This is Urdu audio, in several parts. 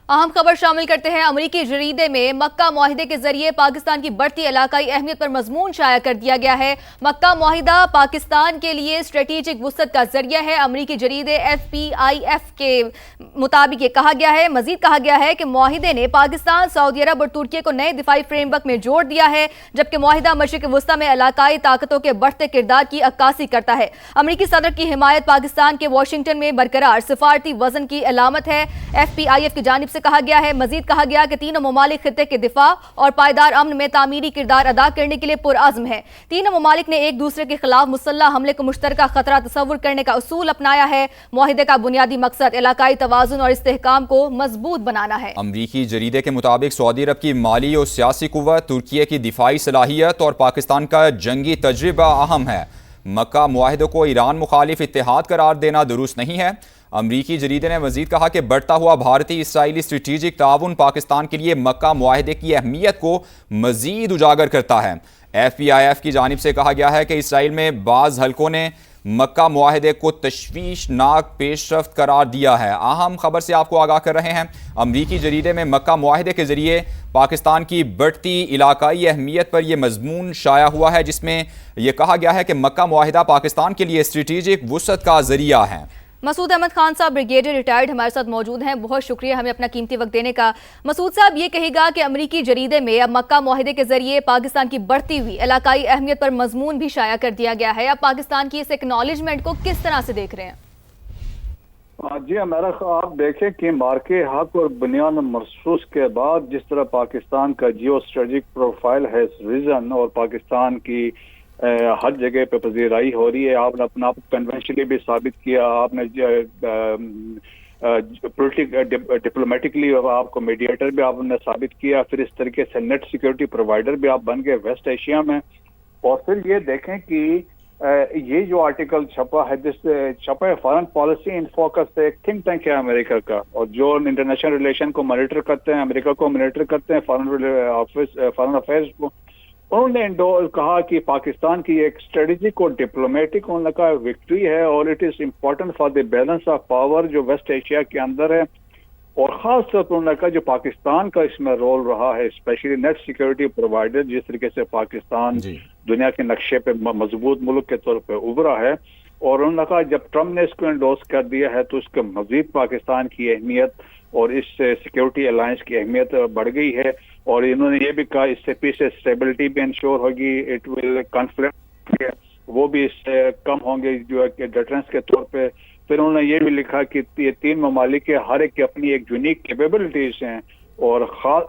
اہم خبر شامل کرتے ہیں۔ امریکی جریدے میں مکہ معاہدے کے ذریعے پاکستان کی بڑھتی علاقائی اہمیت پر مضمون شائع کر دیا گیا ہے۔ مکہ معاہدہ پاکستان کے لیے اسٹریٹجک وسعت کا ذریعہ ہے۔ امریکی جریدے FPIF کے مطابق یہ کہا گیا ہے، مزید کہا گیا ہے کہ معاہدے نے پاکستان، سعودی عرب اور ترکی کو نئے دفاعی فریم ورک میں جوڑ دیا ہے، جبکہ معاہدہ مشرق وسطیٰ میں علاقائی طاقتوں کے بڑھتے کردار کی عکاسی کرتا ہے۔ امریکی صدر کی حمایت پاکستان کے واشنگٹن میں برقرار سفارتی وزن کی علامت ہے۔ FPIF کی جانب سے کہا گیا ہے، مزید کہا گیا کہ تینوں ممالک خطے کے دفاع اور پائیدار امن میں تعمیری کردار ادا کرنے کے لیے پرعزم ہیں۔ تینوں ممالک نے ایک دوسرے کے خلاف مسلح حملے کو مشترکہ خطرہ تصور کرنے کا اصول اپنایا ہے۔ معاہدے کا بنیادی مقصد علاقائی توازن اور استحکام کو مضبوط بنانا ہے۔ امریکی جریدے کے مطابق سعودی عرب کی مالی اور سیاسی قوت، ترکی کی دفاعی صلاحیت اور پاکستان کا جنگی تجربہ اہم ہے۔ مکہ معاہدے کو ایران مخالف اتحاد قرار دینا درست نہیں ہے۔ امریکی جریدے نے مزید کہا کہ بڑھتا ہوا بھارتی اسرائیلی اسٹریٹجک تعاون پاکستان کے لیے مکہ معاہدے کی اہمیت کو مزید اجاگر کرتا ہے۔ FPIF کی جانب سے کہا گیا ہے کہ اسرائیل میں بعض حلقوں نے مکہ معاہدے کو تشویشناک پیش رفت قرار دیا ہے۔ اہم خبر سے آپ کو آگاہ کر رہے ہیں۔ امریکی جریدے میں مکہ معاہدے کے ذریعے پاکستان کی بڑھتی علاقائی اہمیت پر یہ مضمون شائع ہوا ہے، جس میں یہ کہا گیا ہے کہ مکہ معاہدہ پاکستان کے لیے اسٹریٹجک وسعت کا ذریعہ ہے۔ مسعود احمد خان صاحب بریگیڈیئر ریٹائرڈ ہمارے ساتھ موجود ہیں، بہت شکریہ ہمیں اپنا قیمتی وقت دینے کا۔ مسعود صاحب، یہ کہے گا کہ امریکی جریدے میں اب مکہ معاہدے کے ذریعے پاکستان کی بڑھتی ہوئی علاقائی اہمیت پر مضمون بھی شائع کر دیا گیا ہے۔ اب پاکستان کی اس ایکنالجمنٹ کو کس طرح سے دیکھ رہے ہیں؟ جی میرا آپ دیکھیں کہ مارکے حق اور بنیاد مرصوص کے بعد جس طرح پاکستان کا جیو اسٹریٹجک پروفائل ہے ریزن اور پاکستان کی ہر جگہ پہ پذیرائی ہو رہی ہے، آپ نے اپنا کنونشنلی بھی ثابت کیا، آپ نے ڈپلومیٹکلی آپ کو میڈیٹر بھی آپ نے ثابت کیا، پھر اس طریقے سے نیٹ سیکیورٹی پرووائڈر بھی آپ بن گئے ویسٹ ایشیا میں۔ اور پھر یہ دیکھیں کہ یہ جو آرٹیکل چھپا ہے، جس چھپا ہے فارن پالیسی ان فوکس، ایک تھنک ٹینک ہے امریکہ کا، اور جو انٹرنیشنل ریلیشن کو مانیٹر کرتے ہیں، امریکہ کو مانیٹر کرتے ہیں، فارن افیئرز کو، انہوں نے کہا کہ پاکستان کی ایک اسٹریٹجک اور ڈپلومیٹک انہوں نے کہا وکٹری ہے، اور it is important for the balance of power جو ویسٹ ایشیا کے اندر ہے، اور خاص طور پر انہوں نے کہا جو پاکستان کا اس میں رول رہا ہے، اسپیشلی نیٹ سیکیورٹی پرووائڈر، جس طریقے سے پاکستان دنیا کے نقشے پہ مضبوط ملک کے طور پہ ابھرا ہے، اور انہوں نے کہا جب ٹرمپ نے اس کو انڈورس کر دیا ہے تو اس کے مزید پاکستان کی اہمیت اور اس سے سیکیورٹی الائنس کی اہمیت بڑھ گئی ہے، اور انہوں نے یہ بھی کہا اس سے پیچھے اسٹیبلٹی بھی انشور ہوگی، اٹ ول کانفلکٹ وہ بھی اس سے کم ہوں گے جو ہے کہ ڈیٹرنس کے طور پہ۔ پھر انہوں نے یہ بھی لکھا کہ یہ تین ممالک کے ہر ایک کی اپنی ایک یونیک کیپیبلٹیز ہیں، اور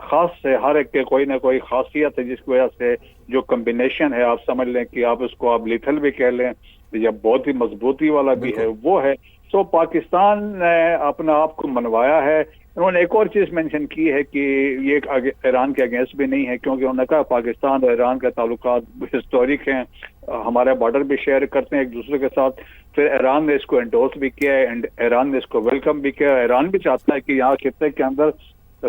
خاص سے ہر ایک کے کوئی نہ کوئی خاصیت ہے، جس کی وجہ سے جو کمبینیشن ہے آپ سمجھ لیں کہ آپ اس کو آپ لیتھل بھی کہہ لیں یا بہت ہی مضبوطی والا بھی ہے، وہ ہے۔ سو پاکستان نے اپنا آپ کو منوایا ہے۔ انہوں نے ایک اور چیز مینشن کی ہے کہ یہ ایران کے اگینسٹ بھی نہیں ہے، کیونکہ انہوں نے کہا پاکستان اور ایران کے تعلقات ہسٹورک ہیں، ہمارے بارڈر بھی شیئر کرتے ہیں ایک دوسرے کے ساتھ۔ پھر ایران نے اس کو انڈورس بھی کیا ہے، ایران نے اس کو ویلکم بھی کیا ہے۔ ایران بھی چاہتا ہے کہ یہاں خطے کے اندر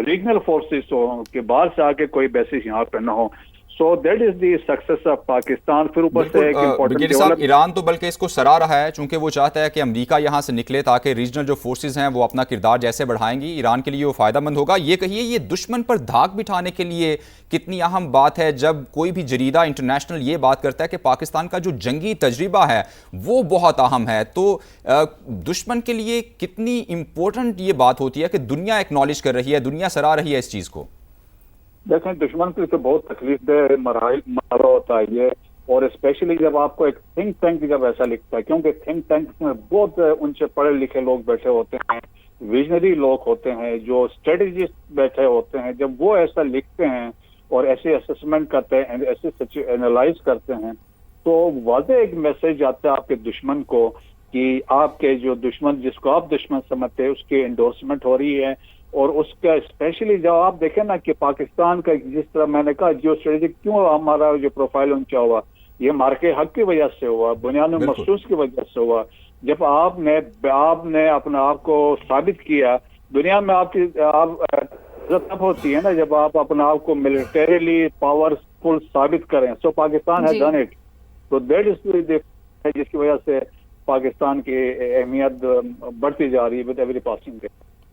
ریجنل فورسز ہوں، کہ باہر سے آ کے کوئی بیسس یہاں پہ نہ ہو۔ So that is the success of Pakistan. پھر اوپر سے ایک امپورٹنٹ صاحب ایران تو بلکہ اس کو سراہ رہا ہے، چونکہ وہ چاہتا ہے کہ امریکہ یہاں سے نکلے تاکہ ریجنل جو فورسز ہیں وہ اپنا کردار جیسے بڑھائیں گی، ایران کے لیے وہ فائدہ مند ہوگا۔ یہ کہیے یہ دشمن پر دھاک بٹھانے کے لیے کتنی اہم بات ہے جب کوئی بھی جریدہ انٹرنیشنل یہ بات کرتا ہے کہ پاکستان کا جو جنگی تجربہ ہے وہ بہت اہم ہے، تو دشمن کے لیے کتنی امپورٹنٹ یہ بات ہوتی ہے کہ دنیا ایکنالج کر رہی ہے، دنیا سراہ رہی ہے اس چیز کو؟ دیکھیں دشمن کے لیے تو بہت تکلیف دہ مرحلہ ہوتا ہے یہ، اور اسپیشلی جب آپ کو ایک تھنک ٹینک جب ایسا لکھتا ہے، کیونکہ تھنک ٹینک میں بہت اونچے پڑھے لکھے لوگ بیٹھے ہوتے ہیں، ویژنری لوگ ہوتے ہیں، جو اسٹریٹجسٹ بیٹھے ہوتے ہیں، جب وہ ایسا لکھتے ہیں اور ایسے اسسمنٹ کرتے ہیں، ایسے اینالائز کرتے ہیں، تو واضح ایک میسج آتا ہے آپ کے دشمن کو کہ آپ کے جو دشمن جس کو آپ دشمن سمجھتے ہیں اس کی انڈورسمنٹ ہو رہی ہے۔ اور اس کا اسپیشلی جب آپ دیکھیں نا کہ پاکستان کا جس طرح میں نے کہا جیو اسٹریٹجک کیوں ہمارا جو پروفائل اونچا ہوا، یہ مارکے حق کی وجہ سے ہوا، بنیاد مخصوص کی وجہ سے ہوا۔ جب آپ نے اپنا آپ کو ثابت کیا دنیا میں، آپ کی عزت اب ہوتی ہے نا جب آپ اپنا آپ کو ملٹریلی پاورفل ثابت کریں۔ سو پاکستان ہے ڈن اٹ، تو دیٹ از جس کی وجہ سے پاکستان کی اہمیت بڑھتی جا رہی ہے ود ایوری پاسنگ ڈے۔